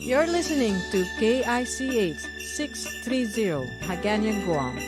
You're listening to KICH 630 Haganyan, Guam.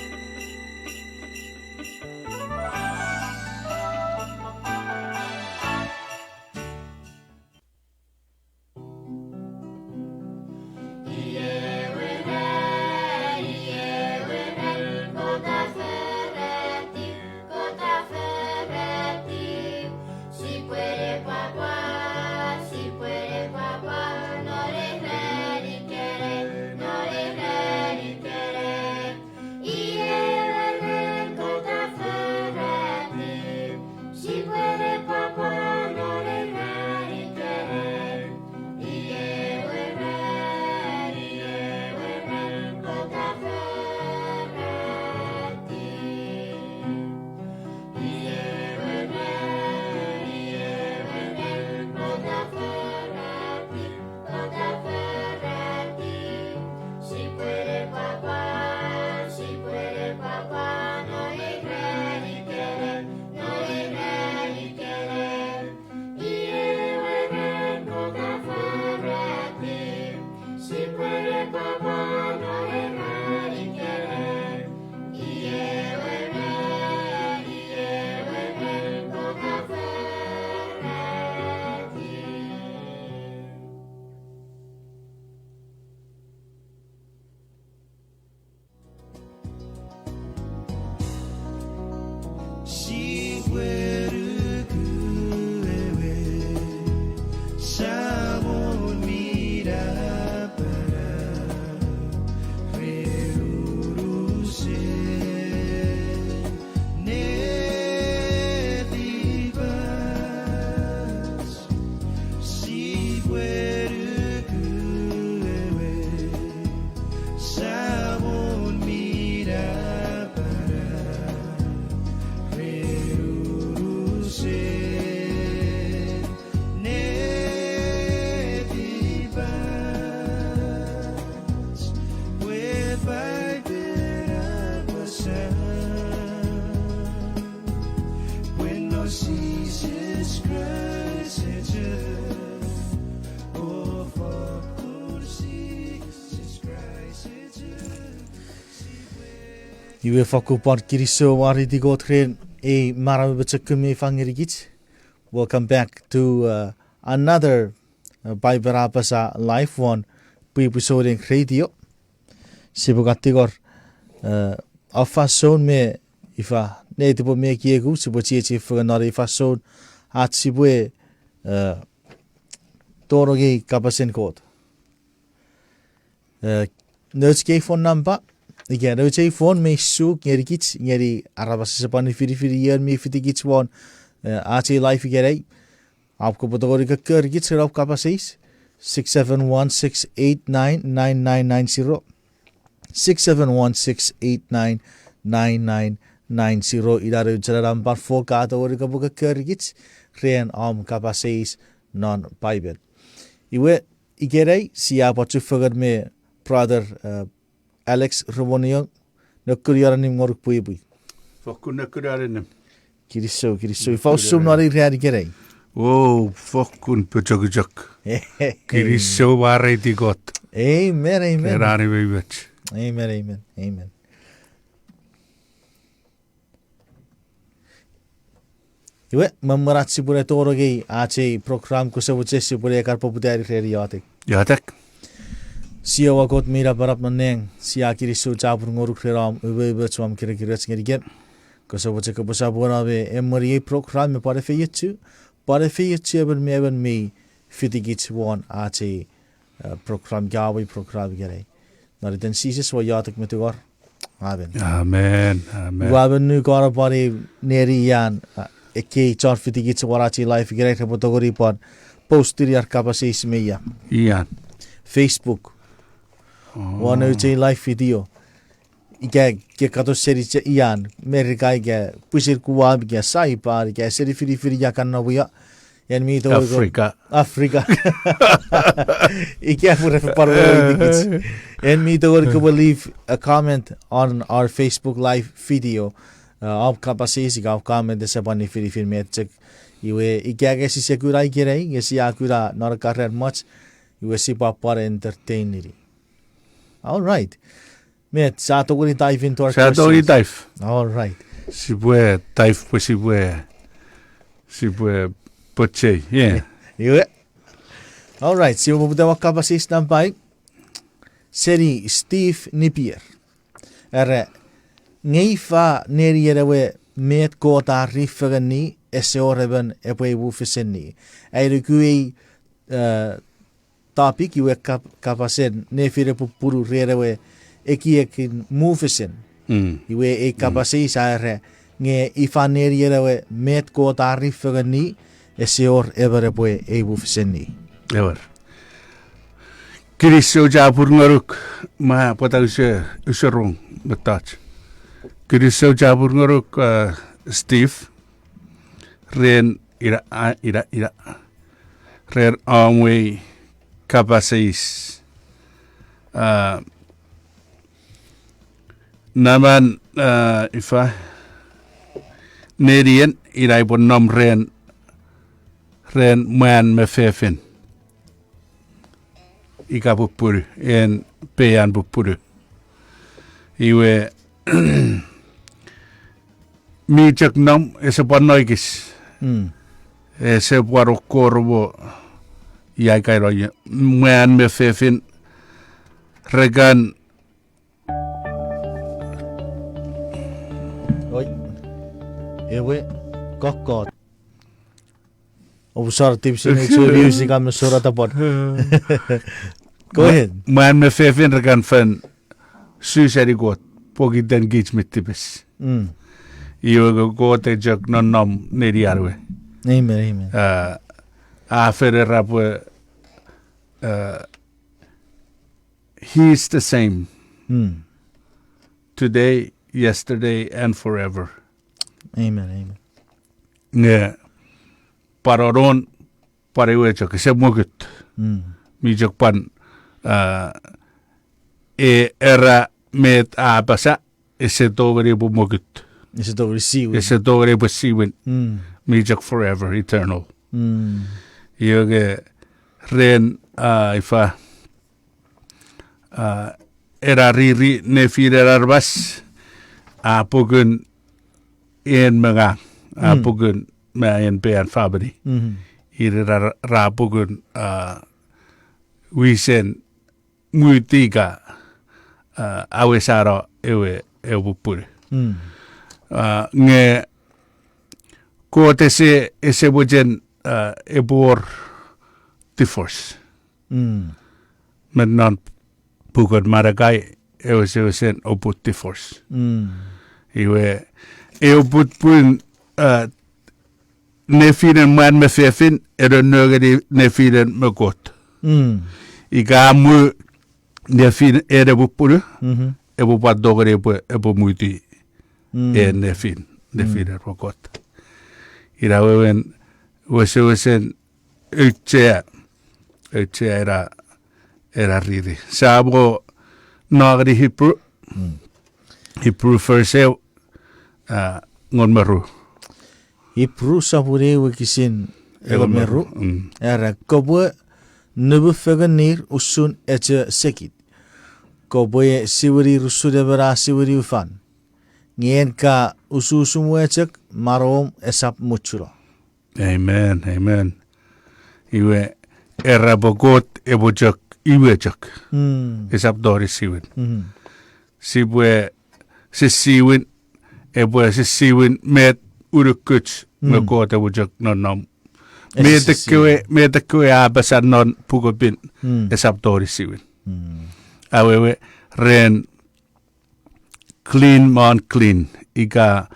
Iwe fokun kiriso wari di gotren e marami betsekumi fangirigit. Welcome back to another Paipel Apasa live one episode in radio. Sibugatigor afason me ifa ne tipo me kiegu sibuchi for not ifason at sibue torogi kapasen code. Nurse phone number. Igen, nou zei phone me zoek ngeri kits ngeri aramas sepan firi year me fitigits one ache life gerei आपको पता होगा कि किरिकिट से आप कापा सही 671-689-9990 671-689-9990 इधर चला हम पर फोक आता होगा कि बुका किरिकिट रेन आम कापा सही non Paipel इवे इकेराई सिया पच्चू फगर में brother Alex Romonion nokkuriaranim ngoruk pui fokun nokuriaranim kiriso ifasum nari readi gerei oh fokun pechogjok kiriso ware di got amen rani bebet amen iwe mameratsi pure torogi ache program ko sabuchesi pure kar popudari redi yatek Sia wakot mira barap maneng sia kiriso chapur ngoruk reram ube chuam kirikirats ngerigen kosaboche kosa bonabe emori program me pare feyetchu aber me fitigit one ache program gawi program gere nar den sises wa yatak metugor amen waben nu gora bari neri yan eke char fitigit warachi life gere potogori pod posterior kapase meya ian Facebook one uche live video ike ke kato seri che ian merika ike pusir kuab ke sai par ke seri firi ya kanna buya en mi to Africa ike pura parvo dikits en mi to go leave a comment on our Facebook live video आप का पास इसी का काम में जैसे पानी फिर में चेक ये क्या कैसी सिक्योरिटी के रही ये सिया कुरा नॉर कर much iwe sipa para entertaineri. All right. Met, sa to guni dive into our questions. Sa to dive. All right. Si pwe dive po si pwe poche. Yeah. Iwe. All right. Si mabuda wakabasis ng pai. Seri Steve Nipier. Ngeifa neriere met kota rifengeni eseor eben epwe feseni. Kui topic iwe kapasen nefire pupuru rerewe ekin mufesen. Iwe kapasi sa nge ifan neriere met kota rifengeni eseor eben epwe feseni. Ever. Kirikiringaw japur ngonuk ma patang userong betach. Kirikiringaw japur ngonuk Steve ren ira ren amwe kapasis naman ifa nenien ira bonom ren man mefefin ika pupuru en pean pupuru iwe mi chak nam esapw esapw korbo ya kairo man me fefin regan oi ewe kokot obusar tips ni music am surata pod. Go ahead. Man me fefin regan fan susari got pogi den gits mitibes. Iwe got e jak non neri arwe. Amen. After rapwe he's the same. Today, yesterday and forever. Amen. Yeah. Paroron parewe jak se mogut. Mi jak pan era met apasa ese dogre bu mogut. Ese dogre siwin. Ese dogre bu siwin. Mi jak forever, eternal. Yoge ren ifa era riri nefire arbas pwungun en mga pwungun ma en bean fabri. Iri ra pwungun wisen ngutiga awesaro ewe pupuri. Nge kote se ese bujen ebor divorce. Men non pukod maragai ewe sen obut divorce. Iwe obut pun nefiren man me fefin nögeri nefiren me got. Iga mu nefiren bupuru ebu pat dogere ebu muti nefiren me got. Ira wewen wesen utse era riri. Sabo nagri Hebrew verse ngon meru. Hebrew sabure wikisin egon meru. Era kobwe nubu feganir usun eche sekit. Kobwe siwiri rusude bera siwiri ufan. Ngien ka ususumu echek marom esap muchuro. Amen. Iwe era bogot ebojak iwejak. Esap dori siwin. Sibwe siwin ebwe siwin met urukuch megot ebojak non. Metekwe abasan non pugobin esap dori siwin. Awewe ren clean ika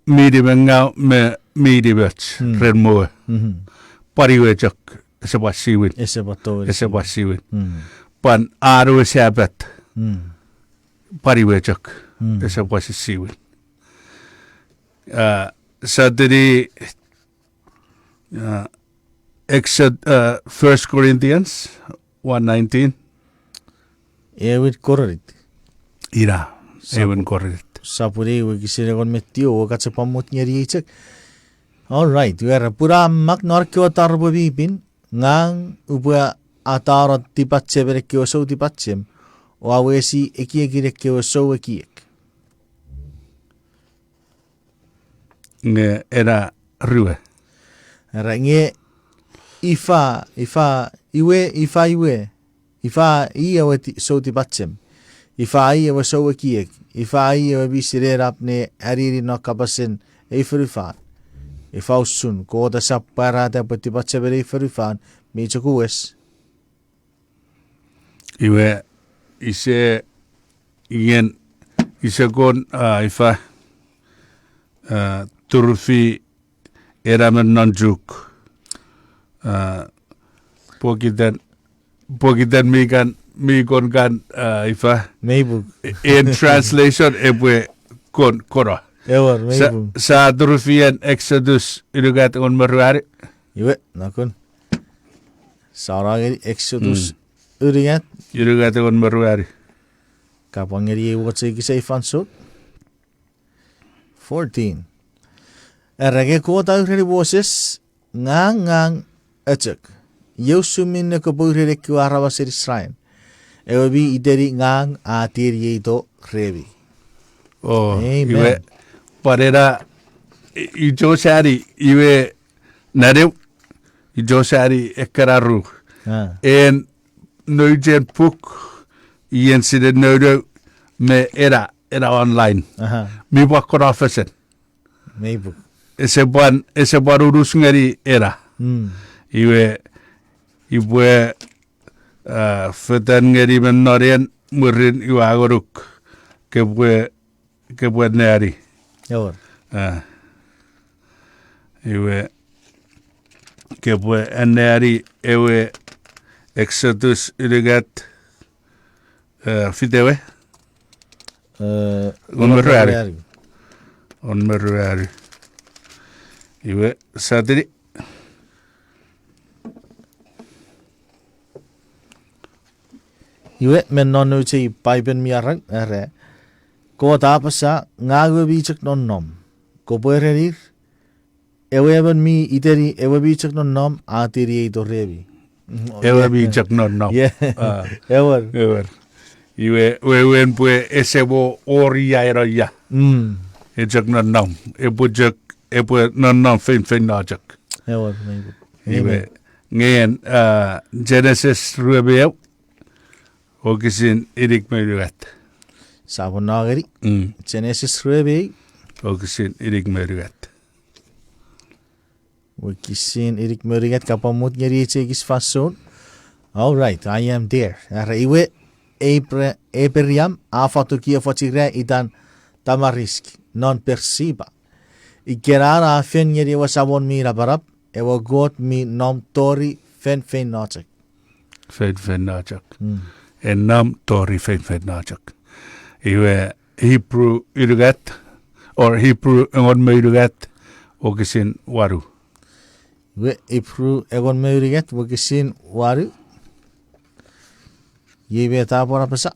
midimengaw me midibach ren moe pariwejak esapw siwin pan aru esabat pariwejak esapw siwin sadri Exodus 1 Corinthians 1:19 Ewit korit. Ira ewen korit. Sapure wisire gon metio katse pamut nyeri echek. All right, we are pura mak norkyo tarbo bipin ngang ubua atara tipatse bereke o so tipatsem. O awesi ekiekireke o so ekiek. Nge era rue. Era nge ifa iwe. Ifa I ewe so tipatsem. Ifa I ewe so ekiek. Ifa I ewe bisirerap ne hariri no kapasen eifurifan. Ifa usun ko da sapara da tipatse bere eifurifan mi chokues. Iwe ise kon ifa turfi eramen nanjuk pokidan mi kon kan ifa Meibug. in translation epwe kon kora Ewer meibug. sa turfian exodus ilugat on meruari Iwe nakun. Sarageri Exodus urigat ilugat on meruari kapangeri wotse kisay fansot. 14. Erage ko tayo boses ngang etek. Yosumin na kaburi ko aramas Israel. Ewabi ideri ngang atiri ito rebi. oh Amen. iwe parera ijosari iwe narew ijosari ekararu en nujen puk yen side nodo me era online mi wakora fesen Meibug. ese buan urus ngari era iwe fetan ngari menorian murin iwa agoruk kepwe nari Ewer. iwe kepwe nari ewe exodus iligat fitewe on meruari iwe satiri Iwe men nonu che Paipel miarang ere. Ko tapasa ngawe bichak nonnom. Ko puererir. Ewe mi iteri ewe bichak nonnom atiri ito rebi. ewe bijak no Yeah. Ewer. iwe wewen pue esapw ori era ya ejak no epwe no fen najak Ewer meibug. iwe ngien Genesis ruebeu o kisin irik merugat Sabon nageri. Genesis rebe. o kisin irik merugat Wikisin irik merigat kapamut nyeri chegis fason. All right, I am there. Ara iwe Ebriam afatukia fotire idan tamarisk non perciba. Ikerara fen nyeri wasabon mira barab ewa got mi nom tori fen najak. fen najak en nam tori fen najak iwe Hebrew irugat or Hebrew ngon merugat o kisin waru We Hebrew egon merigat wikisin waru. Yebe tapora pesa.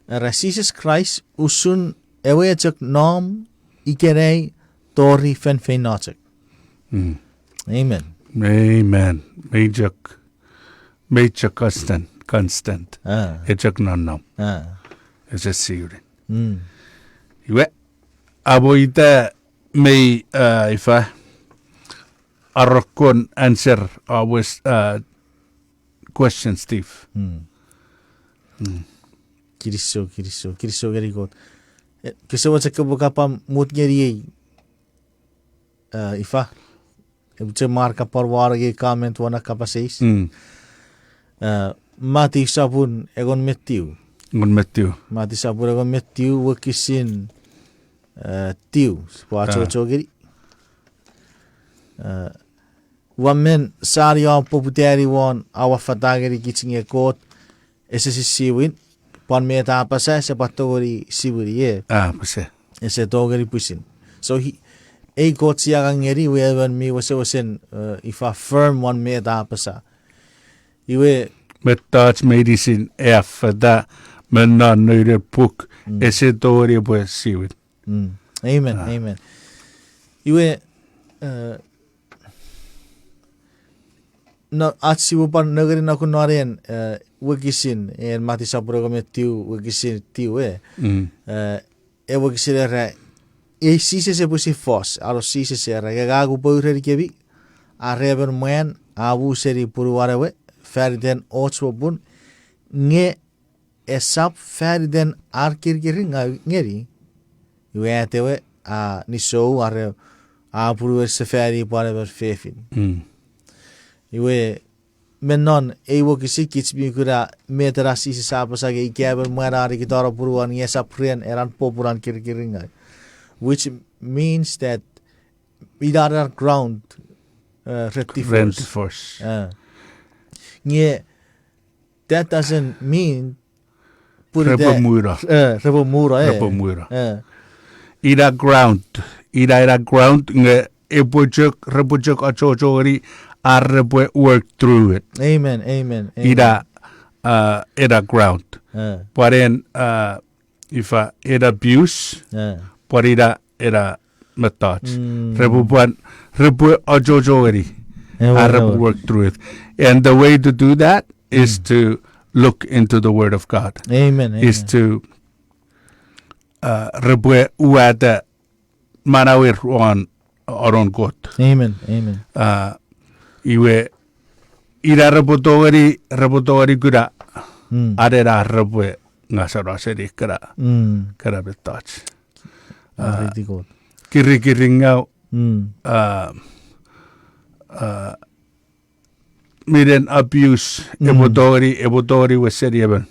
Ara Jesus Christ usun ewe chak nom ikerei tori fen najak. Amen. Amen. Major constant. Ejak non. Ese siurin. Iwe aboita may ifa arrokon answer always question Steve. Kiriso very good. Kisa what's a kabukapa mutgeri ifa. Ibutse marka parwarage comment wana kapaseis. Mati sabun egon metiu. Mati sabun egon metiu wakisin tiu. Wacho chogeri. Wamen sari on poputeri won awa fatageri kitching court SSC win pon meta apasa se patori siburi ye Pase. ese dogeri pusin. So he a court siagangeri we even me was if a firm one meta apasa. Iwe Touch medicine F da men non nöjde puk ese dåre på sivet. Amen. Iwe na atsibu pan negeri na kunarian wikisin en mati sapro kami tiu wikisin tiu wikisin era sise se pusi fos alo sise se era gagu boure kebi a reber men abu seri puruwarewe ferden otswobun nge esap ferden kirikiringaw ngeri wetewe a nisou are a puruwe se feri parever fefin iwe menon wokisi kitsbi kura metera sisi sapasa ge ikeber marari kitara puruan esapren eran popuran kirikiringaw, which means that idara ground rentifors. That doesn't mean Repomura. Ida ground nge epwe achojori arepwe work through it. Amen. Ida ground. But then if ida abuse, but ida methods. Repwe achojori arepwe work through it. And the way to do that is to look into the Word of God. Amen. Is to repwe uada manawir on oron God. Amen. Iwe ira repotogari gura adera repwe ngasara seri kara betach. Kirikiringaw miren abuse ebotogari waseri eben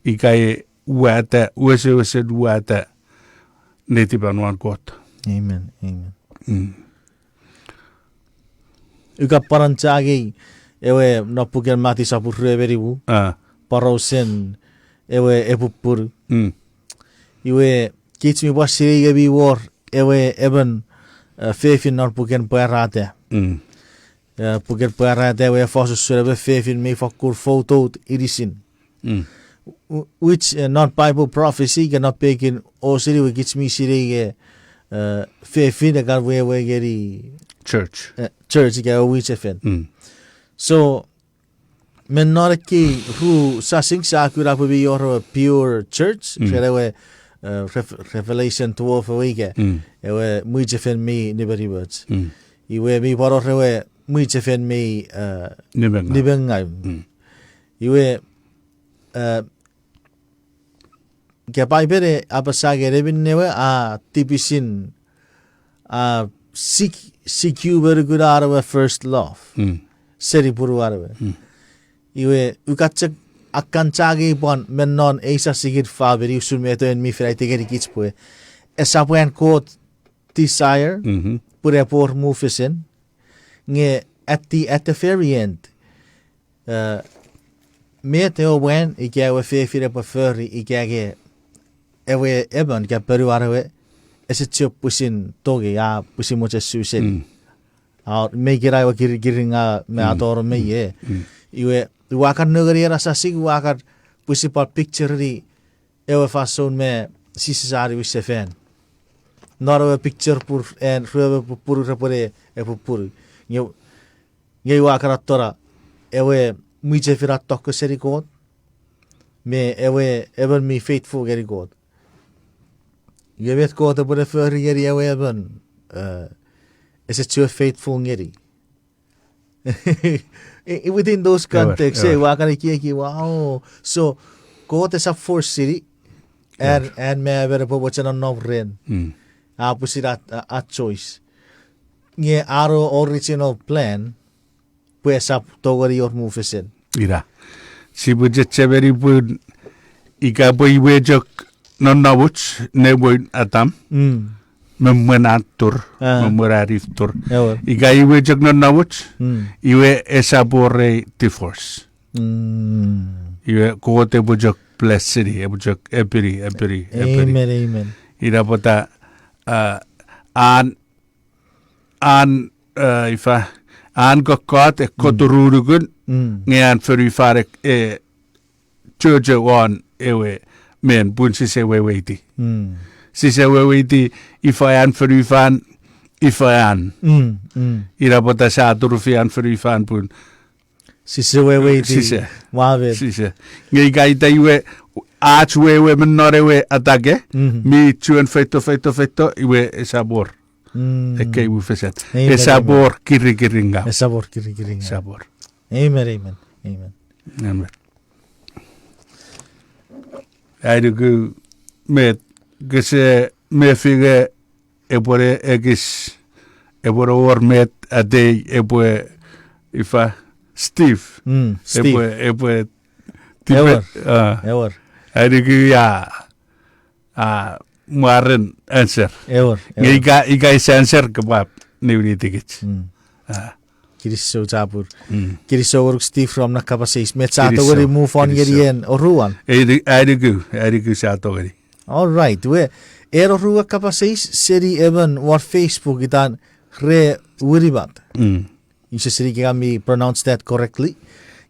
ikaye wese wata native and one God. Amen. Uka paranchagi ewe napuken mati sapurre beribu parosen ewe epupur iwe kitsmi wasiri gebi war ewe eben fefin napuken parate puken parate ewe fasus surebe fefin me fakur photo irisin which not Bible prophecy cannot pekin osiri we kitsmi siri fefin agar we geri church ga which efen so men not ki who sasing sakura be your pure church we Revelation 12 wege ewe muijefen me nibari words iwe mi paro rewe muijefen me nibenga iwe ke Paipel Apasa gerebin newe tipisin CQ bergura arawe first love seri puru arawe iwe ukatsak akan chagi pon menon esa sigit faberi usumeto en mi fraite geri kitspue esapw quote desire pure por mufisen nge at the very end meteo wen ikewe fefire paferi ikege ewe eben ke peru arawe esapw pusin toge ya pusin moche susen me gira wa kirikiringaw me adoro me ye iwe wakar negeri rasa sig wakar pusi par picture ri ewe fason me sisari wisefen nora picture pur en ruwe pur repore pur nge wakar atora ewe muije firat tok seri god me ewe even me faithful geri god ye vet god pur fer geri ewe even is it too faithful ngeri within those contexts wow so God is a force city and me avere po wachan on ren apusirat a choice nge aro original plan pues up togori or mufesen ira si budget cheveri bud ika boy wejok non nawuch ne boy atam memenatur memerariftur ika iwe jok non nawuch iwe esapw tifors iwe kote bujok blessed bujok epiri amen ira pota ifa gokot kotururugun ngean ferifare church one ewe men bunsi se weweiti sise weweiti ifan ferifan ifan ira pota sa turufian ferifan pun Sise wewe iti. Sise. Mavet. Sise. Ngai kai iwe ach wewe menorewe atage. Mi chuen feito iwe esabor. Eke iwe feset. Esabor kirikiringaw. Esabor kirikiringaw. Esabor. Amen. Amen. Aidugu met gese me fige epore egis epore or met a day epwe ifa Steve. Epwe Ewer. Ewer. Aidugu ya muaren answer. Ewer. Iga is answer kebab niwni tikit. Kiriso Japur. Kiriso work Steve from Nakapasis. Metsato gori move on gerien oruan. Aidugu sato gori. All right. We erorua Kapasis seri even war Facebook itan re wiribat. Isa seri kami pronounce that correctly.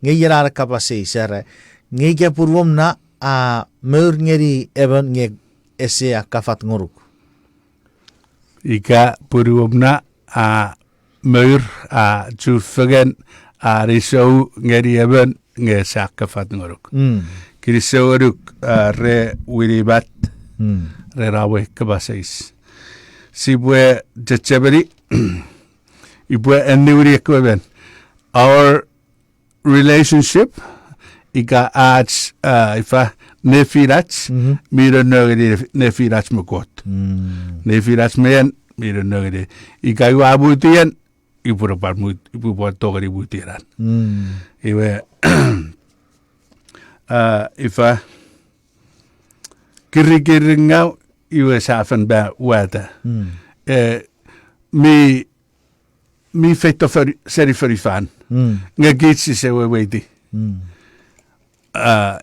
Ngeyara Kapasis era. Ngeyga purwom na meur ngeri even nge esea kafat ngoruk. Ika purwom na meur jufagen riso ngeri even nge sakafat ngoruk. Kiriso oruk re wiribat re rawe Kapasis. Sibwe jachabari ibwe enniwiri ekwen. Our relationship ika ach ifa nefirach miro nogedi nefirach mukot. Nefirach men miro nogedi ika yu abutian ipura parmut ipu togeri butiran. Iwe ifa kirikiringaw iwe safen ba wata. Mi feito seri fan. Nga gitsi se weweiti.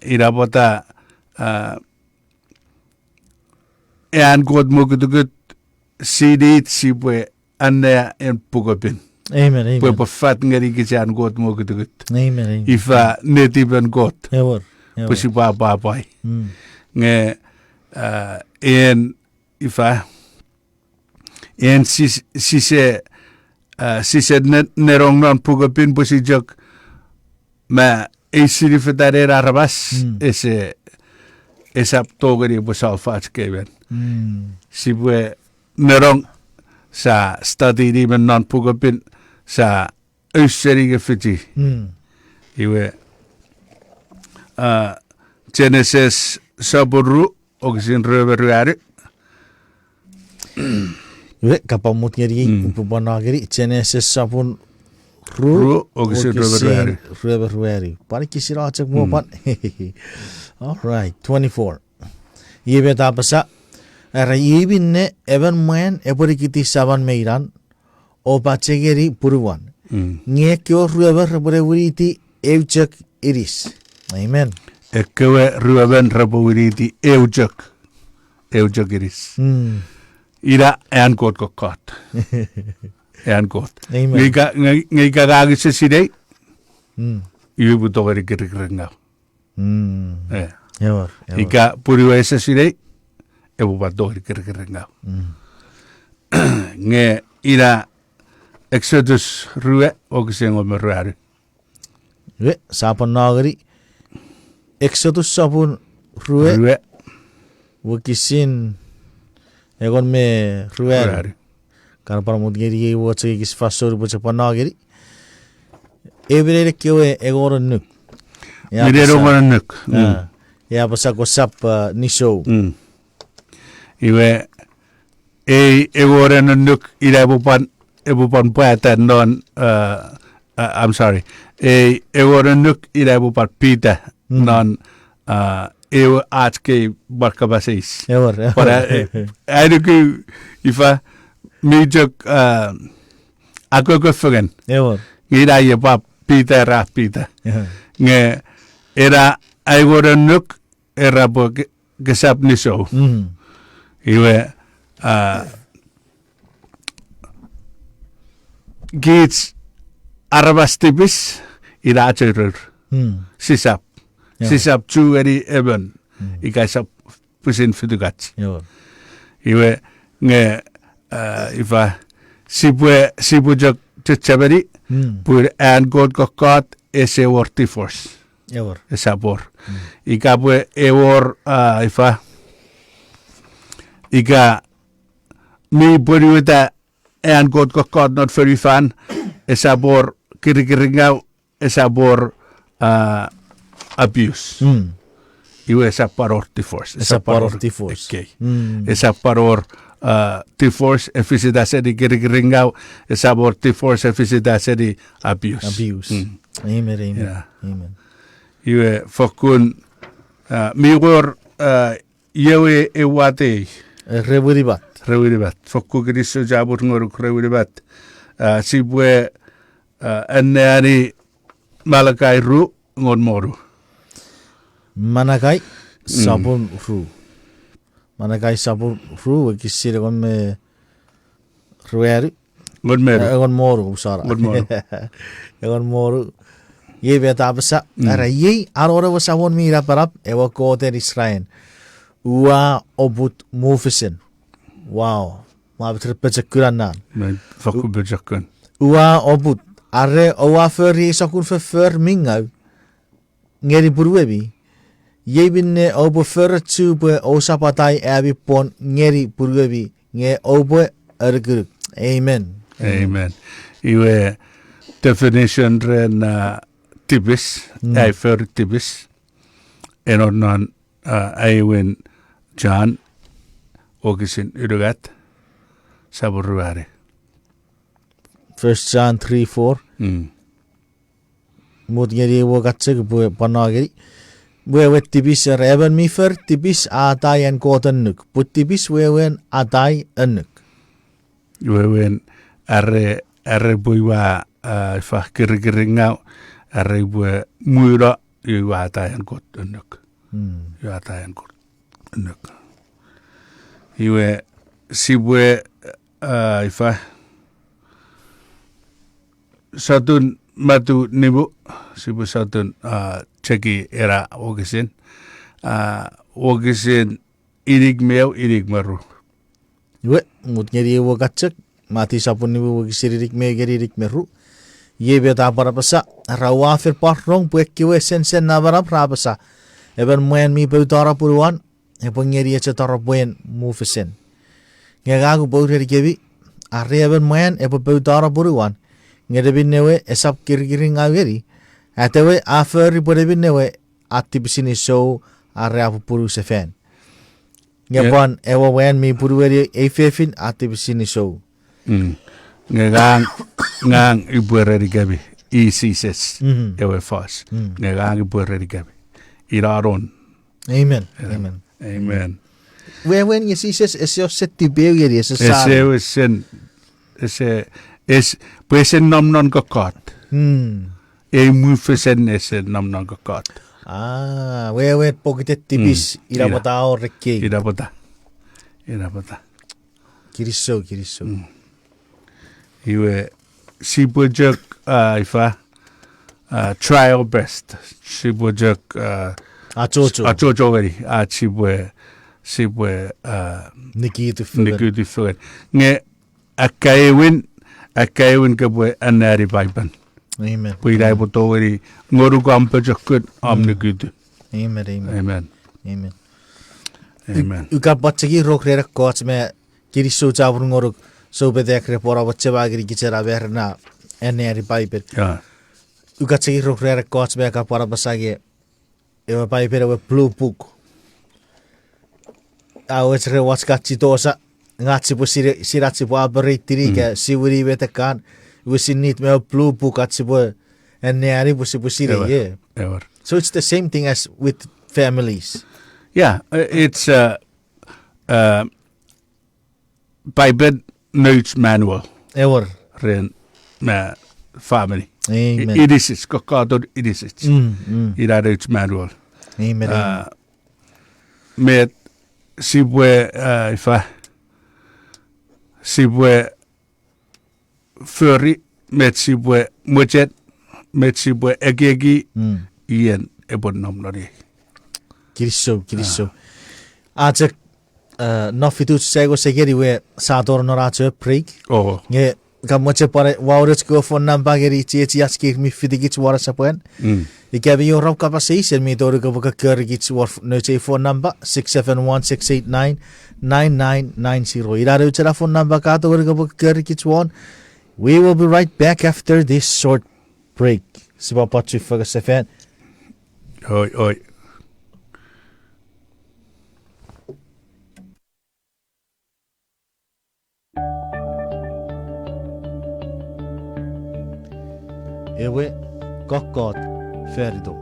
Irabota ean god mugutugut sidit sibwe anne en pugopin. Amen. Pwe pafat ngari gitsi an god mugutugut. Amen. Ifa netiben god. Ewer. Pusi babai. Nge en ifa en sise nerong non pugopin pusi jok ma isiri fetare aramas esapw gari busalfats keven. Sibwe nerong sa study di men non pugopin sa usserige fiti. Iwe Genesis saburu ogsin röverruari. We kapamut ngeri pubanageri Genesis sapun ru ogsin röverruari. Pari kisira acak mo pan. All right, 24. Yebe tapasa era yebinne even man eborikiti saban meiran o pachegeri puruwan. Nge kyo röverruari evjak iris. Amen. Ekwe ruaben rabawiriti eujak iris. Ira ean kot kokot. Ean kot. Ngai kagagi se sinei. Ibu butogeri kirikiringaw. Ewer. Ika puriwa se sinei. Ebu batogeri kirikiringaw. Nge ira Exodus rue ogisengo meruari. We sapan nagari. Exodus sapun rue wakisin egon me ruari karpar mudgeri woche gis fasor boche panageri ebrere kyoe egoron nuk ya pasa gosap niso iwe egoren nuk ebupan pata non I'm sorry egoren nuk ebupan pita non ewe aatske barkabasis. Ewer. Para aidugu ifa mijok ako kofagan. Ewer. Ngira ye pa pita ra pita. Nge era aigoran nuk era bo gesap niso. Iwe gits aramas tipis ira acherur. Sisap chu eri emon. Ika sap pusin fidugats. Iwe nge ifa sibu jok chachabari pur an god kokot eseor tifors. Eor. Esapw. Ika pwe eor ifa. Ika mi pwede en god kokot not for ifan. Esapw kirikiringaw. Esapw abuse. Iwe esaparor tifors. Esaparor tifors. Okay. Esaparor tifors efisida sedi kirikiringaw. Esapor tifors efisida sedi abuse. Abuse. Amen. Amen. Yeah. Amen. Iwe fokun miwor yewe ewate Rewiribat. rewiribat. Fokku kiriso jabur ngoruk rewiribat. Sibwe enneani malakai ru ngon moru. Manakai sabun ru. Manakai sabun ru kisire gon me rueri. Ngon meru. Egon moru usara. Ngon moru. Egon moru. Ye beta Apasa. Ara ye arora wasawon mira parap ewa koter Israel. Ua obut mufisen. Wow. Ma beter pejekuran. Men fokku bejakun. Ua obut. Are owa furri sakun fur mingau. Ngeri buruebi. Ye binne obo fur tube o sapatai abi pon ngeri buruebi. Nge obo ergur. Amen. Amen. Iwe definition ren tibis. Ei fur tibis. En onnan eiwen John ogisin yrugat saburruari. 1 John 3:4. Mut ngeri wo gatsek bu panageri. Wewe tibis reven mi fer tibis atai en kotenuk. Put tibis wewen atai enuk. Iwewen arre buiwa fa kirikiringaw arre bue muira iwa atayan kot enuk. Iwa atayan kot enuk. Iwe sibwe ifa satun matu nibu sibwe satun cheki era ogisin irig meo irig maru. Iwe mut ngeri wo gatsek mati sapun ni wo gisiririk me geririk meru. Ye beta Apasa rawa fir parrong puekiwe sen na barap Apasa. Eben muen mi beutara puruan ebon ngeri etara buen mufisen. Ngagagu bauter kebi arre eben muen ebo beutara puruan. Ngedebin newe esap kirikiringaw geri. Atewe aferi bodebin newe atibisini show arre apu puru sefen. Ngepon ewa wen mi purueri efefin atibisini show. Ngang ibuereri gabi isises ewe fas. Ngang ibuereri gabi iraron. Amen. Amen. Amen. When you see says eseo seti beugeri ese sa. Eseo sen es pues en nom non kokot. E mu fesen ese nom non kokot. We pokitet tibis irabota o rekki. Irabota. Kiriso. Iwe sibujak ifa trial best. Sibujak achocho gari sibwe Nikitu fugan. Nge akaiwin kabwe anari Paipel. Amen. Puidai potogari ngoru kampajakut nikitu. Amen. Uka batsagi rokre kots me kiriso chabur ngoru soupetak repora batse bagri kichera berna anari Paipel. Uka tsagi rokre kots me ka para basage ewa Paipel we blue book. Awes re watskatsi tosa ngatsi po siratsi po aberitiri ke siwiri betekan wisinit me blue book atsi po anari po sire ye. So it's the same thing as with families. Yeah, it's Paipel notes manual. Ever. Ren family. Amen. Idisis kokador idisis. Ira notes manual. Amen. Met sibwe ifa sibwe furry met sibwe mujet met sibwe egegi ien ebon nomnori. Kiriso. Ajak no fitu sego segeri we sador noracho prig. Oh. Nge kamoche pare waurets go phone number geri chiachias ki mi fidigits wara sapen. Ikabi yo rap kapasais en mi doru go kerigits war no che phone number 671-689-9990. Iraru chera phone number ka to go kerigits one. We will be right back after this short break. Siba patchu faga sefen. Oi. Ewe kokkot ferdo.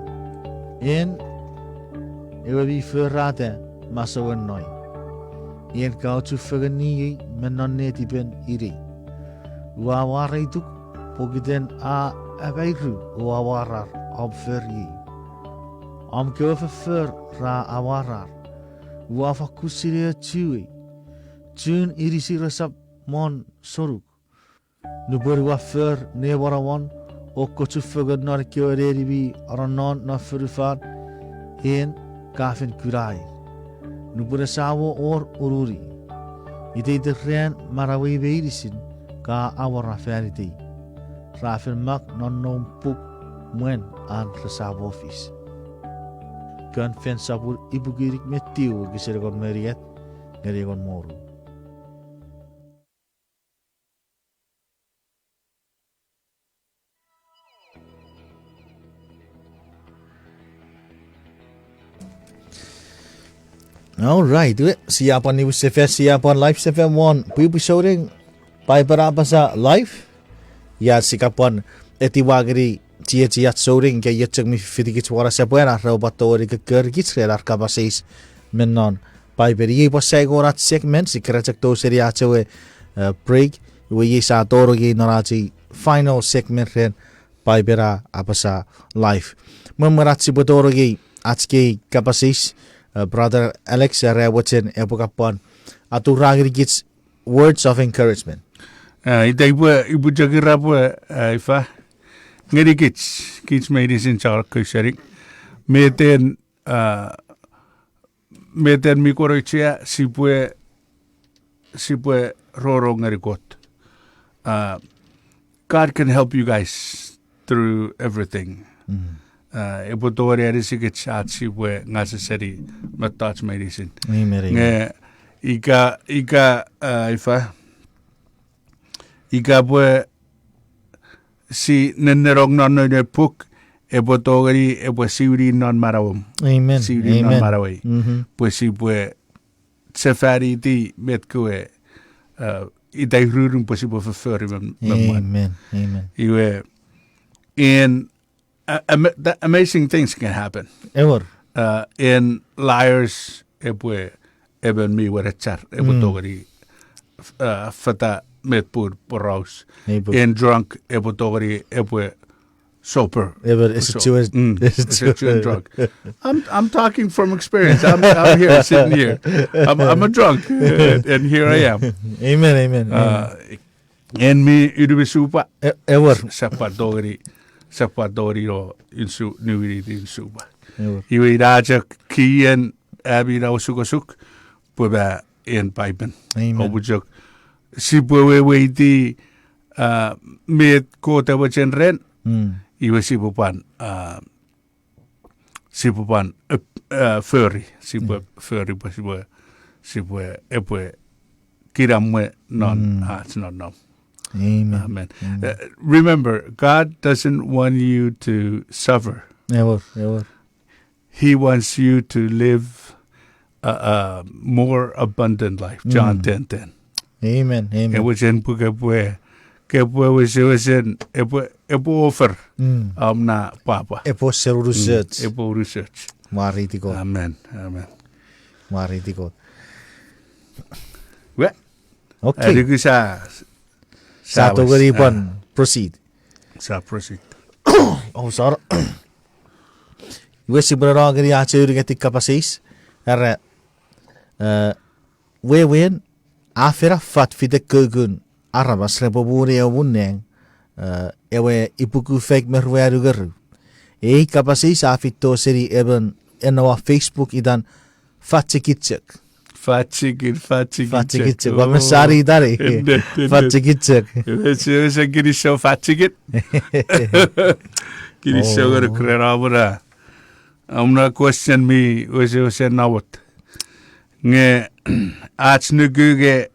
Ewe vi förrate masawen noi. Kautu fagani menoneti ben iri. Wawaraituk pogiden a aveiru wawarar obfergi. Köfer ra awarar. Wafakusiria tui. Tun irisirasap mon soruk. Nuburi wafer nevarawan. Okkotu fagad nar kyoreri bi aranon na furufar. Kafin kurai. Nubura sawo or ururi. Ite ren marawi beirisin. Ka awara feriti. Rafin mak non nom puk muen an resabo office. Kan fen sabur ibu girik metiu gisirgon meriet ngerigon moru. All right, siapan ni Sefer siapan live Sefer 1. Puyu showing Paipel Apasa live. Ya sikapan etiwagri chia showing ke yetchak mi fidigits wara sepuera robatori ke kergits relar kabasis mennon Paipel ye posegorat segment sikrachak to seria chewe break we yisa torogi norati final segment ren Paipel Apasa live. Memeratsi botorogi atske kabasis Brother Alex Rewatchen Epokapon Aturagits words of encouragement. Ibu jagirapwe ifa ngeri kits medicine char kusharik meten mikorochia sipwe roro ngeri got. God can help you guys through everything. Epotori arisik chatsi we necessary matats medicine. Ika ifa bwe si nennerong non ne puk epotori epwe siuri non marawum. Amen. Siuri non marawai. Pues si bwe safari di metkue idai rurum pues si bwe furfuri Amen. Iwe in amazing things can happen. Ever. In liars, epwe eben mi werechar epotogari fata metpur poraus. In drunk epotogari epwe sober. Ever eseor drunk. I'm talking from experience. I'm here sitting here. I'm a drunk, and here I am. Amen. And me idubisupa Ever. Sapadori o insu nuiri insuba. Iwi raja kien abira usukosuk puba in Paipel. Obujok sipuwe di met kota wachen ren. Iwi sipupan furry furry sipue epwe kiramwe non it's not no. Amen. Remember, God doesn't want you to suffer. Ever. He wants you to live a more abundant life. John 10:10. Amen. It was in kepwe was in epwe offer. Na papa. Epwe research. Epwe research. Mariti ko. Amen. Mariti ko. Well, okay. Satu gariban proceed. Proceed. Oh, sorry. We si brara gari acheuri getik kapasis. Erre we wen afera fat fide kugun aramas repoburi awuneng ewe ipuku fake merweru garu. Kapasis afito seri eben enawa Facebook idan fat chikitchek. Fatsigitsek. Wat men sari dari. Fatsigitsek. Se kirisho fatsigit. Kirisho gara krerabura. Amna question me was nawat. Nge ats nuguge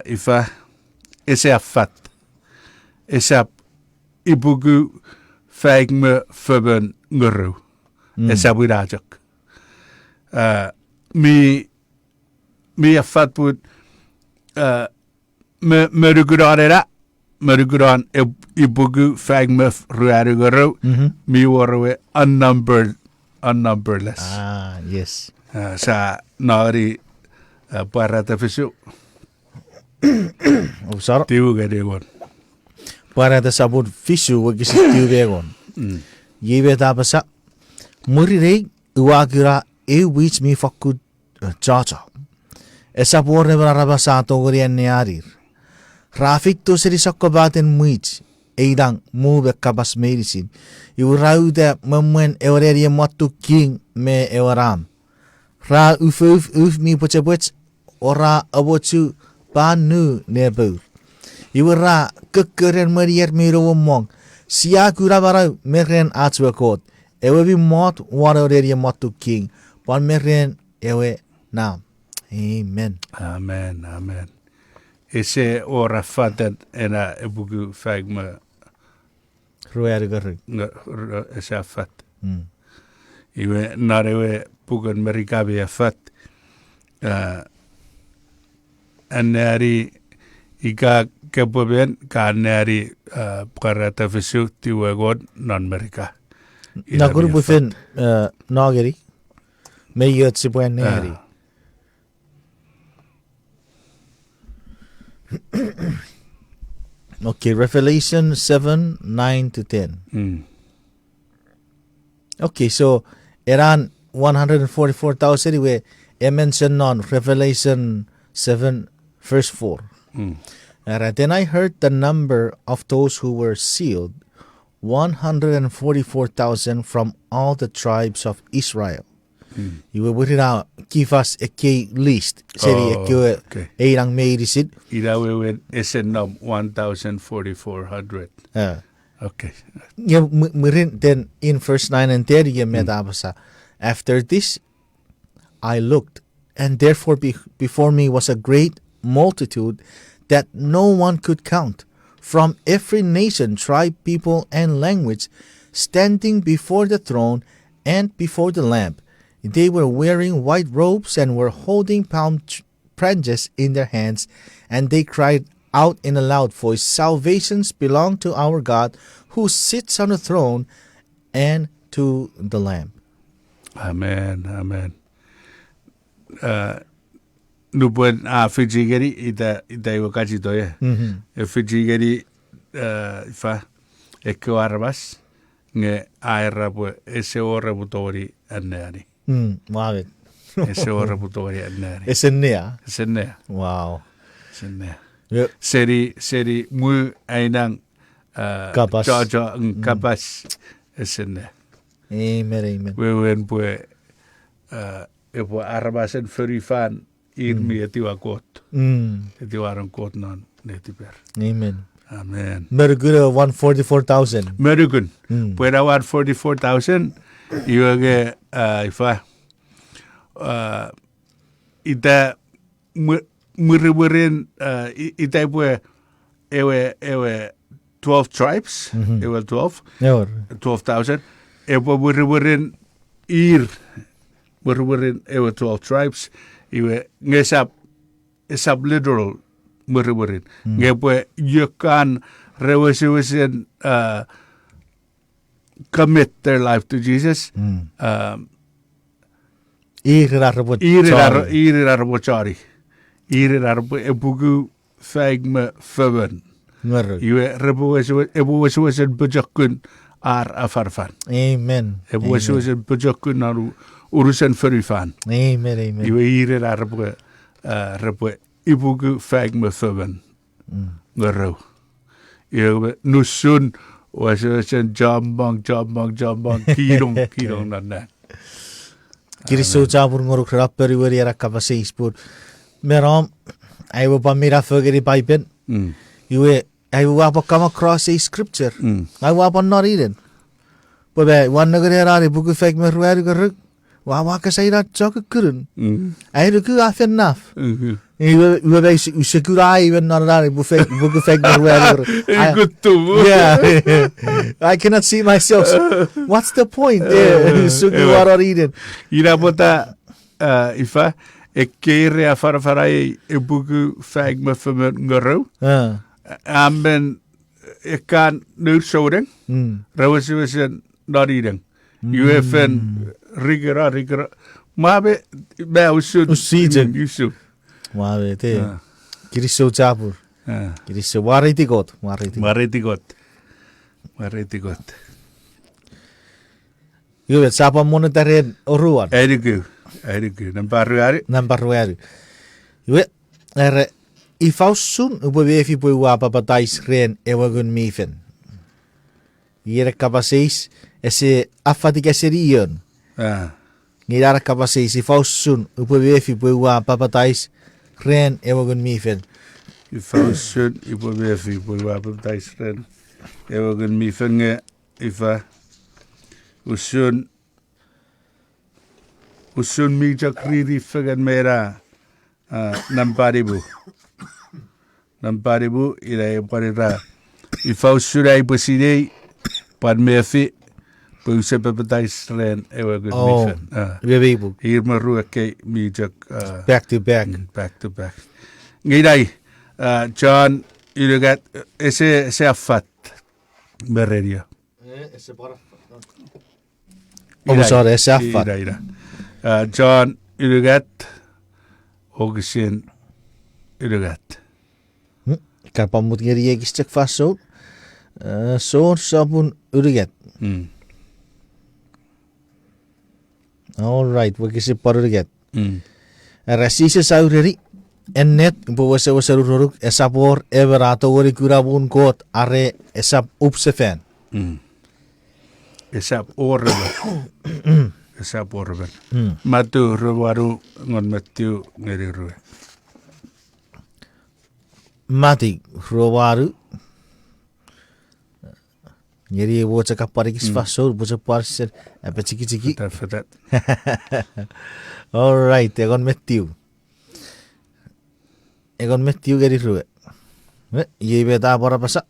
ifa esapw. Esap ibugu feigme fubben nguru. Esapw rajak. Me afat would meruguran ibugu fagmef ruarugaro me were unnumberless. Ah, yes. Sa nari parata fisu. Sorry. Tiu gadegon. Parata sabut fisu wagisi tiu begon. Yebe tapasa murirei uagira which me fokun chacha. Esapw ne arabasa togorian nearir. Rafik to seri sokobaten muich. Eidang move kabas medicine. You rau de moment eureria motu king me euram. Ra uf mi pochebwets ora abochu banu nebur. You ra kukkeren marier miro mong. Sia kurabara meren atswekot. Ewe bi mot war eureria motu king. One meren ewe now. Amen. Amen. Ese ora fadat ena ebugu fagma Ruarugaro. esa fat. Iwe narewe bugan merikabi afat. Anari ika kepoben ka nari parata fisu tiwagon non merika. Nagur bufen nageri. Mayot si buen nari. Okay, Revelation 7:9-10. Okay, so Iran 144,000 anyway. Mentioned on Revelation 7 verse 4. Alright, then I heard the number of those who were sealed, 144,000 from all the tribes of Israel. You will put it out. Give us a key list. Seri okay. Eirang meirisid. Ilawe with SNM 1,400. Okay. Yeah, then in verse 9 and 10, Apasa. After this, I looked, and therefore before me was a great multitude that no one could count, from every nation, tribe, people, and language, standing before the throne and before the Lamb. They were wearing white robes and were holding palm branches in their hands, and they cried out in a loud voice, "Salvations belong to our God, who sits on the throne, and to the Lamb." Amen. Nubuan Fijigeri ita iwakaji toya. Fijigeri ifa eko aramas nge aerabu eseor butori anari. Wow. Eseor butori anari. Esenia. Wow. Esenia. Seri mu ainang Kapas. Jaja kapas esenia. Amen. We wen pue epwe aramas en furifan irmi etiwa kot. Etiwaran kot non netiper. Amen. Amen. Mergura 144,000. Merugun. Puera 144,000. Iwage ifa ita muriburin ita pue ewe 12 tribes. Ewe 12,000. Ewe muriburin muriburin ewe 12 tribes. Iwe ngesap literal muriburin. Ngepwe yukan rewesiwesen commit their life to Jesus. Irirarbochari. Irirarbo ebugu feigme fubben. Iwe rewesiwesen bujakun ar afarfan. Amen. Rewesiwesen bujakun ar urusen furifan. Amen. Iwe irirarbo ibugu feigme fubben. Ngero. Iwe nusun was en jambang kirong nan. Kiriso cabur ngoruk rapper iwari era kapase ispur. Merom, I will pamira fagari Paipel. Iwe, I will up come across a scripture. I will up not reading. But one nagari buku fake me ruari waka say that chocolate couldn't. I do good half enough. You were secure even not a buffet book fake me Good too. Yeah. I cannot see myself. What's the point there? So you are reading. Ira bota ifa e kere a farafarai e buku fag me from ngoro. Amben e kan nu soden. Rawasi was not eating. You have rigera. Mabe be usud. You should. Mabe te. Kiriso cabur. Kiriso wariti got. Mariti got. You have sapa monetary oruan. Erigu. Nambaruari. You have ifausun ubevefi puwa papatais ren ewagun mifen. Yere kapaseis ese afati keserion. Ngira kapaseis ifausun ubevefi puwa papatais ren ewagun mifen. Ifausun ubevefi puwa papatais ren ewagun mifen ifa usun mi jakriri fagan mera namparibu ila parira ifausun ai sinei pan mefi pusa papatais ren ewagun mifen. Bebebu. Hier maru ke mi jak Back to back. Ngidai John ilugat ese afat beredia. Sorry, ese afat. John ilugat ogisin ilugat. Karpamut ngeri yegistek faso. So sabun ilugat. All right, we kisi parugat. Rasise saureri ennet buwase wasaruruk esapw everato wori kurabun kot are esap upsefen. Esapw. Matu ruwaru ngon matu ngeri ruwe. Mati ruwaru ngeri wocha kaparikis faso bocha parser apa chiki. That. All right, egon metiu geri ruwe. Ye beta bora pasa.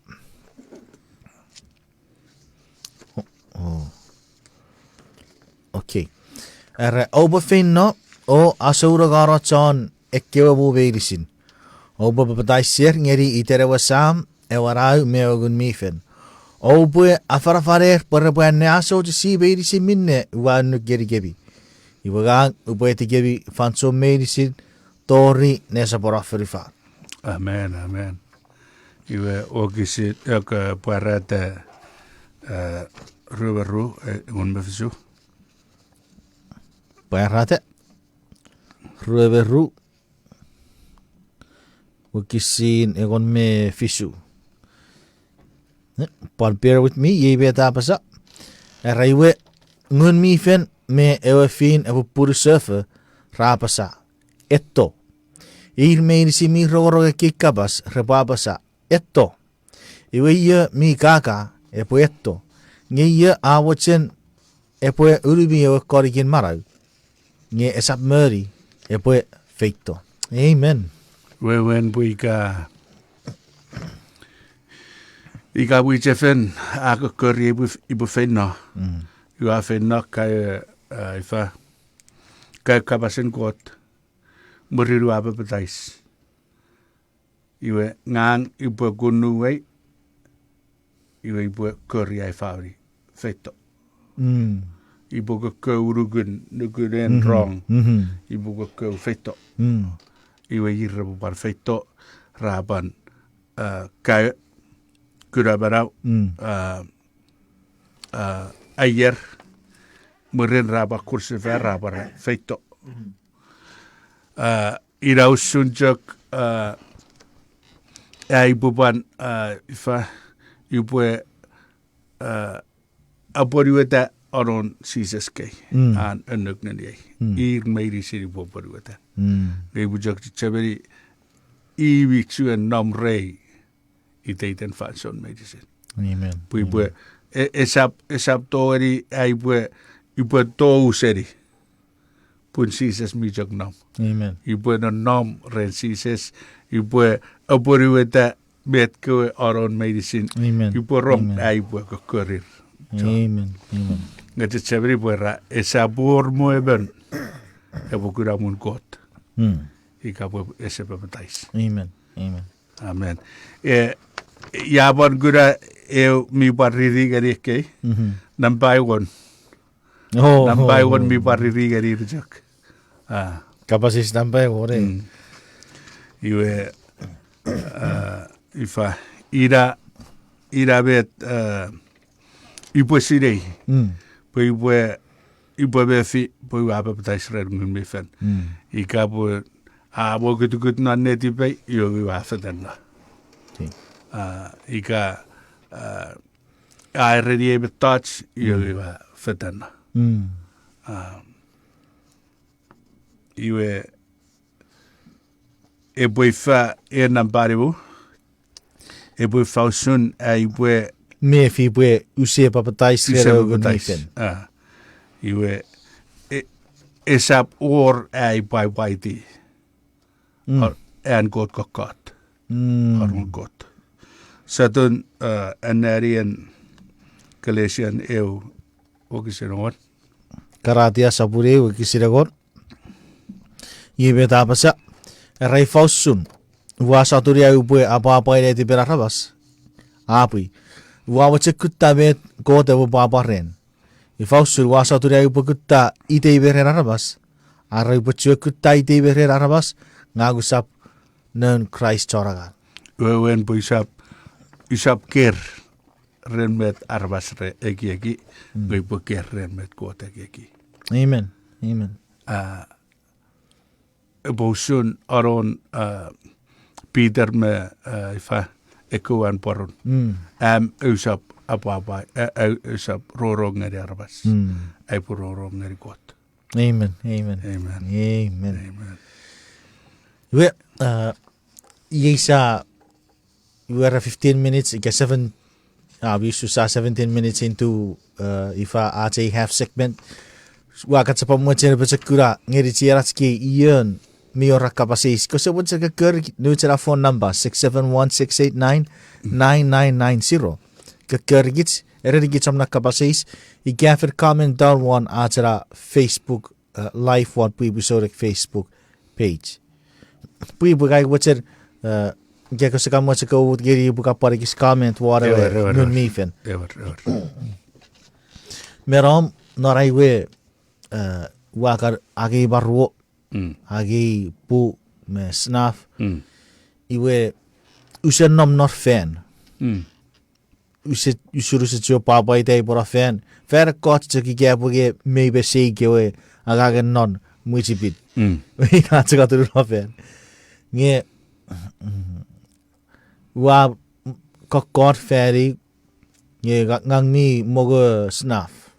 Okay. Oberfin no o asura garo chon ekkewa bu beirisin. Ober papatai ser ngeri itere wasam ewarau meogun mifen. Obe afarafarer perbuan aso si beirisin minne wan geri gebi. Iwagang ubeti gebi fanso medisin tori nesa poraferifa. Amen. Iwe ogisit ek parata ruweru ngon mefisu. Parate ruweru ogisin egon me fisu. Bear with me, ye beta apasa. Raiwe ngun mifen me ewefin ewu puri surfer rapasa. Etto. Ir meirisi mi rogoroge kikabas repapasa. Etto. Iwe ye mi kaka epwe etto. Nge ye awochen epwe urubi ewe korikin marau. Nge esapw epwe feito. Amen. When we Ika wichefen ako kori ibu fenna. Iwa fenna kai ifa kai kabasen kot muriru apa petais. Iwe ngang ibu gunuwe ibu kori ai fauri feto. Ibu ke urugun nugulen rong. Ibu ke feto. Iwe irabu par feto raban kai kurabarau ayer murin raba kursi raba feito irau sunjak ibuban ifa ibue aboriweta aron sisaskei an ennuknani ir meiri siri poparuata ngai bujak chaberi iwi tsuan nam rei iteiten fanson meiri sin Amen. puibwe esap toeri aibwe ibwe to seri pun sisas mijak nam Amen. ibwe na nam ren sisas ibwe aporueta met ko aron meiri sin Amen. ibwe rom aibwe ko korir Amen. Amen. ngati chabri bora esabur mo eben ebukura mun kot ikapo esepapatais Amen. Amen. amen yaban gura mi barriri gari ke nampai won mi barriri gari rujak Kapasis tampai ore. iwe ifa ira bet ipo sinei Pwwe befi pwwe apapatais red ngun me fan ikapo wo gut na neti pe yo wa fadanna ika I already able touch yo wa fadanna iwe epwe fa nambaribu epwe fausun iwe Me fi bwe use papatais rero gunisen. Iwe esapw ai baiti. En god kokot. Arun god. Satun anarian Galatian eu okisiron. Karatia sapure ukisiragon. Ibe tapasa. Rai fausun. Wasa turia ubwe apa ile ti berarabas. Apui. Wawache kutta bet kota wo babaren. Ifausul wasa turia upo kutta ite iberen arabas. Ara upo chue kutta ite iberen arabas. Ngagusap non Christ choragan. Wen po isap ker renmet arabas re eki. Goi po ker renmet kota eki. Amen. Amen. Bosun aron Peter me ifa ekuan porun. Usap apa usap rorong ngari arabas. Ai pur rorong ngari kot. Amen. Amen. Amen. Amen. Amen. We yesa we are 15 minutes, get 7 we used to start 17 minutes into ifa ate half segment. Wakat sa pamuchen pa kura ngiri chiaratski iyon Miora kapasis. Kasi what's a kakir no phone number 671-689-9990. Kakir gits erigits am na kapasis. Igafir comment down one atara Facebook live one puibusoric Facebook page. Puibugay what's it Geko sa kamo sa ko giri buka parikis comment whatever nun mifen. Ever. Merom noraiwe wakar agi barwo agi pu me snaf iwe usen nom nor fan usuru se jo papa ite bora fan fer kot se ki gapo ge maybe sei ge agagen non muchipit ina tsa tu no fan nge wa kokot feri nge ngang mi mogo snaf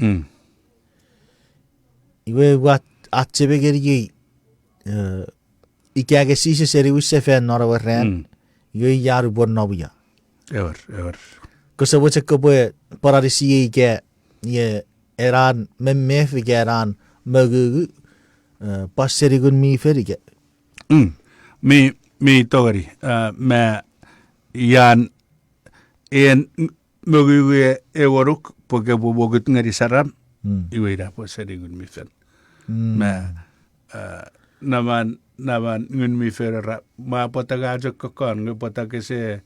iwe wat atchebe geri ikage sise seri usse fan nora ren iwe yaru bon nobuya Ever. Kosa wacha kobe pararisi ke ye eran memmef ke eran magu passeri gun mi ferike mi togari ma yan en magu eworuk porque bobogut ngari saram iwe da passeri gun mi fen ma naman ngun mi ferra ma potaga jokon ngu potake se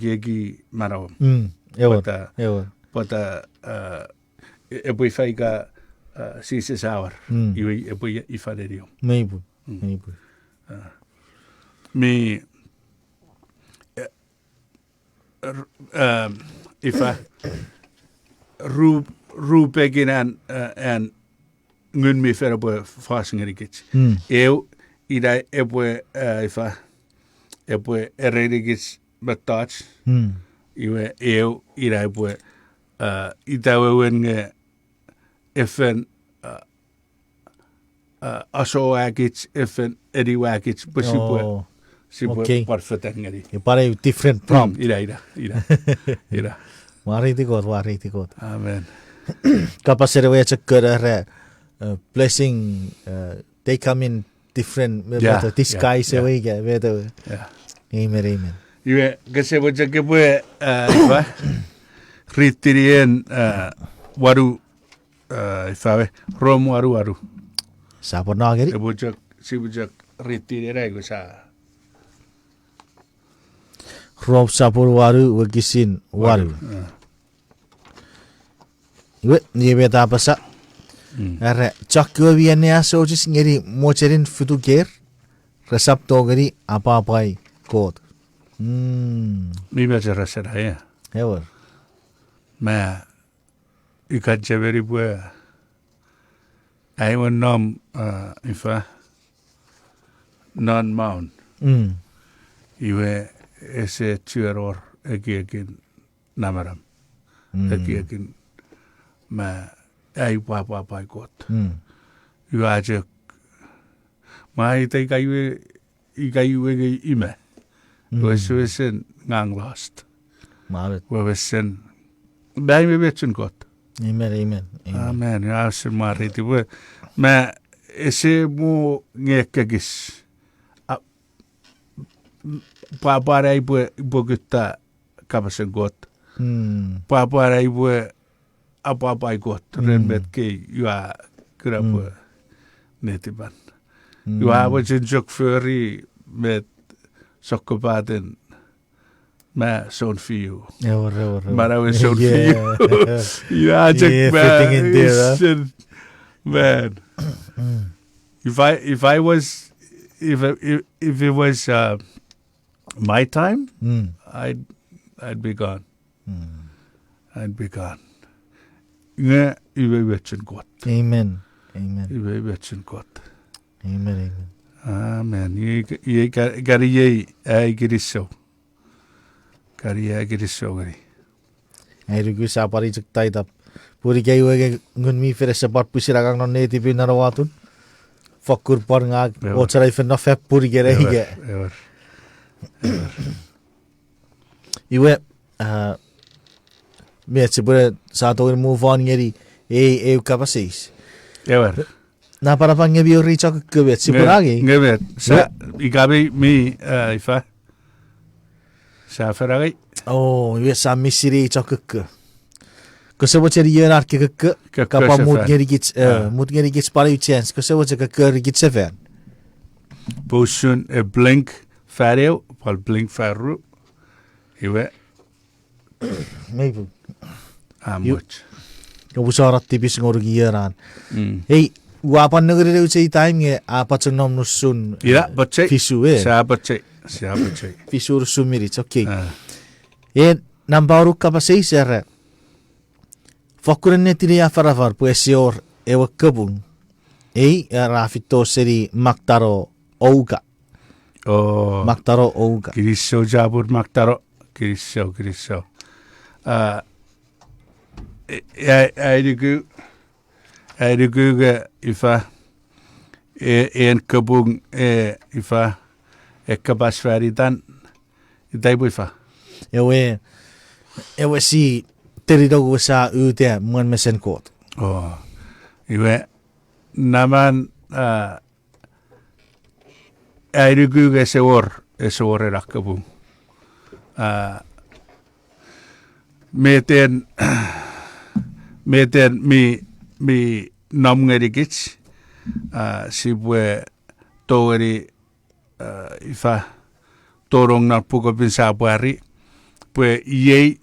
gegi marawam ewer pota epwe faika sise sawar iwe epwe ifaderio meibu mi ifa rupegin an ngun mi fer epwe fasingerikits eu ida epwe ifa epwe ererikits batach iwe eu ida epwe itawe wen ifan asoagits ifan ediwagits Oh, sibwe okay. parfatangari. You pare different prompt. Ira. Wariti God. Amen. Kapasere we check blessing they come in different disguise way Yeah. Amen. Iwe kasi wajah kepwe ifa kritirien waru ifa rom waru. Sapa nagari? Si wajah kritirien itu sa. Rom sapur waru wagisin waru. Iwe ni beta Apasa. Are cakwa biane aso jis ngeri mocherin futu ger resap to gari apa God. Mi baca rasa ya. Ever. Ma ikat jaberi bue. Aiwan nom ifa non mount. Iwe ese tueror egiakin namaram. Egiakin ma ai papa kot. Iwe aja ma itai kaiwe ime. Wesen ngang lost. Malet. Wesen bij me wetsen God. Amen. Amen. Ja, se mariti we. Ma ese mo ngekegis. Papa ibu kita kapasen God. Papa ibu apa God. Renbet ke ya kerap netiban. Ja, wat je jok furry met sokkebaden maar zo'n view. Maar dat was zo'n view. Ja, check fitting in there, man. If it was my time, I'd be gone. I'd be gone. Ja, uwe wetsen God. Amen. Uwe wetsen God. Amen. Amen. Je gari je giriso. Gari. Ai rugu sapari cektai tap. Puri kai wege ngun mi fere sepat pusiragang non neti pinarawatun. Fokkur por ngag ocharai fenna fep puri gere hige. Iwe me sebure sato move on ngeri kapasis. Ever. Na para pang ngebi ori chok kebet sipuragi. Ngebet. Sa igabi mi ifa. Sa feragi. Oh, iwe sa misiri chok ke. Kose wache yenar ke kapa mut ngeri gits para u chance. Kose wache ke gits seven. Bosun e blink fario, pal blink faru. Iwe. Maybe. Much. Usarat tipis ngorugi yeran. Hey, wapan negeri itu cai time nge apa cennom nusun. Iya, baca. Fisu Siapa cai. Fisu rusumirit, okay. Nambaru kapasai serre. Fokun netiri afaravar pu eseor ewe kepwung. Rafito seri maktaro ouga. Oh. Maktaro ouga. Kiriso jabur maktaro. Kiriso. Aidigu ga ifa en kepwung ifa kabasfaridan idaibu ifa. Ewe si teridogu sa ute muan mesen kot. Oh. Iwe naman aidigu ga eseor erak kepwung. Meten mi nam ngerikits sibwe toweri ifa torong na puko pinsabwari pwe yei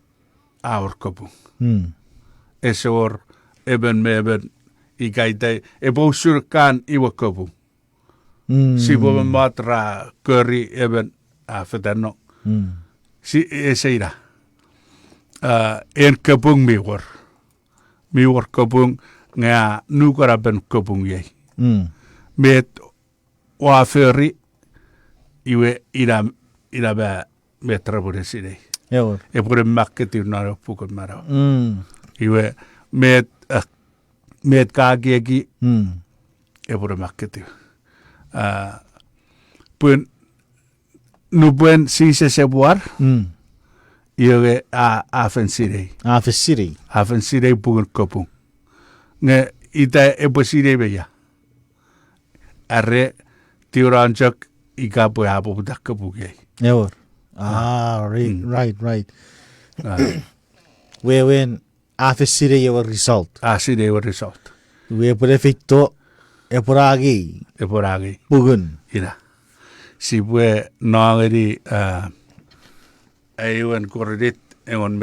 aur kepwung. Eseor eben igaitai ebosur kan iwa kepwung. Sibwe matra keri eben afetanok. Si eseira. En kepwung miwar kepwung nga nukara ben kepwung yei. Met waferi iwe ira ba metrabure sinei. Epwe marketing naro pukon maro. Iwe met meet kaakieki epure makketiu. Pun nubuen sisesebuar ioge afen sinei. Afen sinei pugun kepwung. Nge ita epwe sinei beya. Arre tiuranjak ikapwe apuputak kepwung. Eseor. Right. When afen sinei your result. Sinei wa result. We put efecto epuragi. Pwungun. Ina. Sipwe nangeri aiwan korredit engon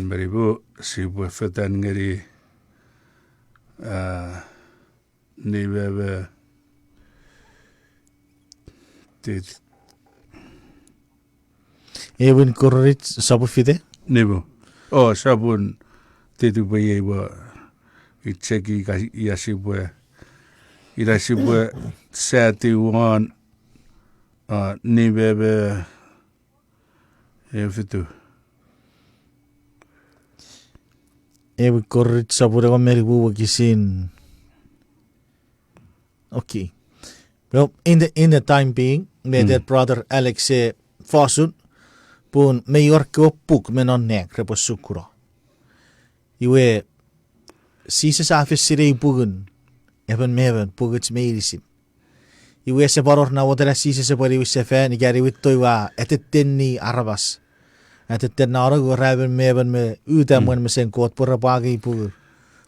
meribu. Sipwe fetan ngeri nibebe tit. Ewan korredit sabu fide? Nibu. Sabun titu baye wa icheki yasipwe. Irasipwe sati wan nibebe efitu. Ewan korredit sabu rego meribu wakisin. Okay. Well, in the time being, may that brother Alex say, Fasun, pun mayor ko puk menon nek repo sukuro. Iwe sisa sa afis sirei pugun, even meven puguts meirisin. Iwe se baror na wadala sisa se bari wisse fan igari witto iwa etettenni aramas. Etetten na aragu raven meven me utamwen me sen koot pura bagi pugur.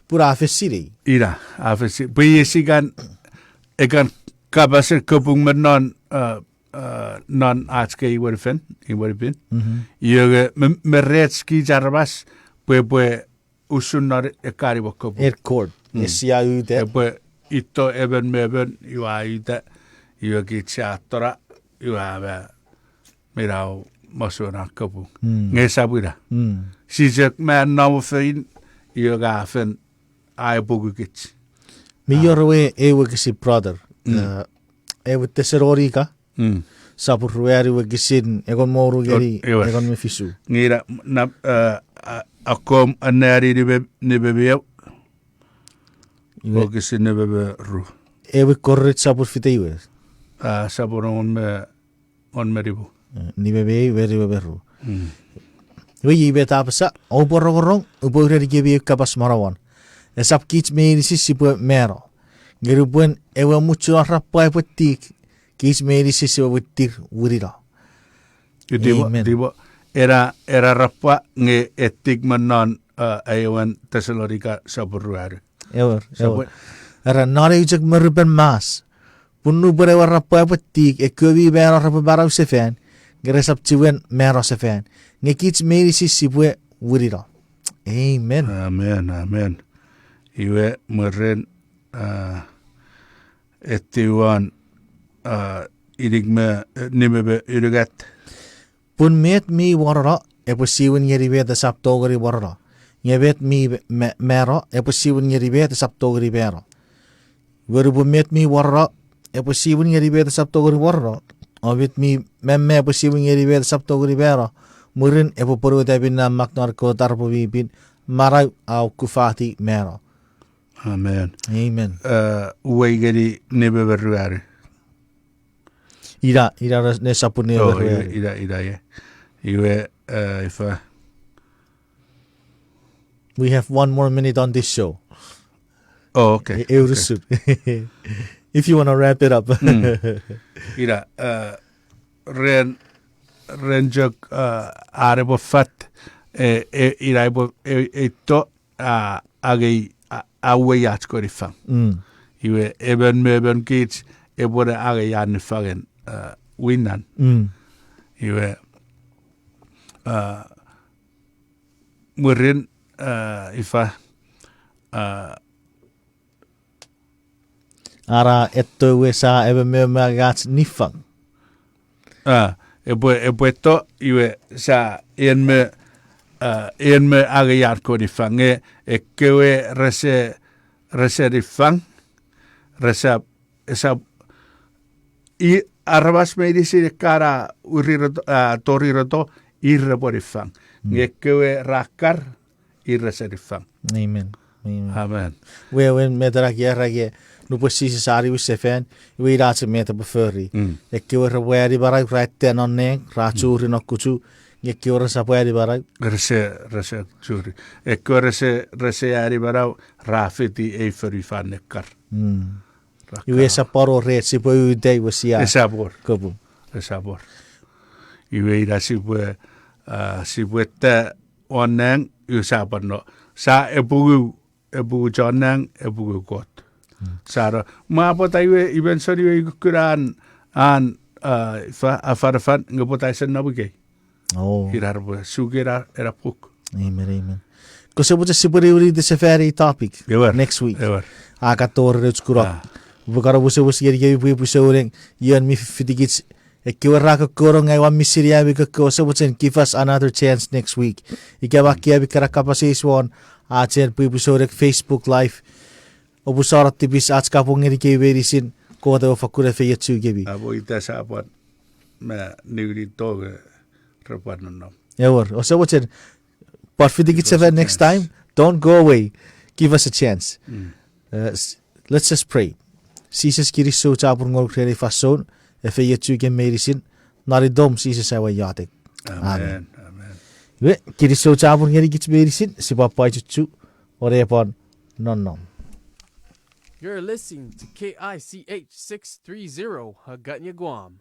Pura afis sirei. Ira afis sirei. Puyesikan ekan kabaser kepwung menon non atske i warfen i warpin. Ioge meretski jarabas pwe usunar ekari wakko. Erkord. Esia ute. Epwe ito even meben iwa ite ioge teatra iwa be mirau masuna kepwung. Ngesabura. Sijek man nawo fein ioge afen ai bugukits. Mi yorwe ewe kisi brother. Ewe teserori ka. Sapurruari wakisin egon moru geri egon me fisu. Ngira na akom anari ni bebe wakisin ni bebe ru. Ewe korret sapur fiteiwe. Sapur on meribu. Ni bebe bebe ru. We yibe tapasa oborogorong ubore gibi kapas marawan. Esap kits me sisipu mero. Gerubuen ewe mucho rapai petik. Kis meri sisi wabutir wurira. Dibo era rapa nge etik menon aywan Tesalorika sapurruari. Ewer. Era nare ujak merupen mas. Punu berewa rapa petik ekobi bera rapa barau sefen. Geresap ciwen mero sefen. Nge kits meri sisi bue wurira. Amen. Iwe meren etiwan irigme nimebe irigat. Pun met mi warra epwe siwen yeribe de saptogri warra. Nyebet mi mero epwe siwen yeribe de saptogri bero. Werubu met mi warra epwe siwen yeribe de saptogri warra. Obit mi memme epwe siwen yeribe de saptogri bero. Murin epwe puru tabin na maknar ko tarpo bibin marai au kufati mero. Amen. Uweigeri nimebe ruari. Ira ne sapune ira ye. Iwe ifa. We have 1 more minute on this show. Oh, okay. If you want to wrap it up. Ira renjok arebo fat ira ebo eto agei awe yatkorifang. Iwe eben meben kids ebore agei yannifagen winnan. Iwe murin ifa Ara epwe sa eben meben gats nifang. Epwe to iwe sa enme agei yatkorifang ekewe rese rifang resa i aramas me disi kara uriro toriroto irreporifang ngekewe rakar irrese rifang. Amen. Amen. Amen. When medrage no precisa sari we sefen we ra se meta beferi. Ek kior wari barai right ten on ne rachuri no kuchu ek kior sa wari barai. Rese churi. Ekko rese ari barau rafiti eiferi fanekar. Iwe sa paro re si po u dei wasia. Esapw. Kepwung. Esapw. Iwe ira si te oneng usapw no. Sa epwe jonang epwe got. Sara mapota iwe eventually iwe kuran an afarafan ngapota sen nabuge. Oh. Hirarbo sugera era puk. Amen. Kose buta sipuri the safari topic next week. Akator retskura. Bukara busa yeri busa you and me fitigits. Ekiwara korong ay wan misiria bi kose buta give us another chance next week. Ikabakia bi karakapasi one achen puibusorek Facebook live. Obusarat tibis ats kapung eri ke verisin ko da fakure fe yetsu gebi. Abo ita sapat me nigri toge repanon. Ever. Also what's it? But for the next time, don't go away. Give us a chance. Let's just pray. Jesus kiriso chapur ngol kredi fason efe yetsu ge merisin naridom Jesus awa yatek. Amen. We kiriso chapur ngeri gits merisin sipapai chuchu orepon non. You're listening to KICH 630 Haganya Guam.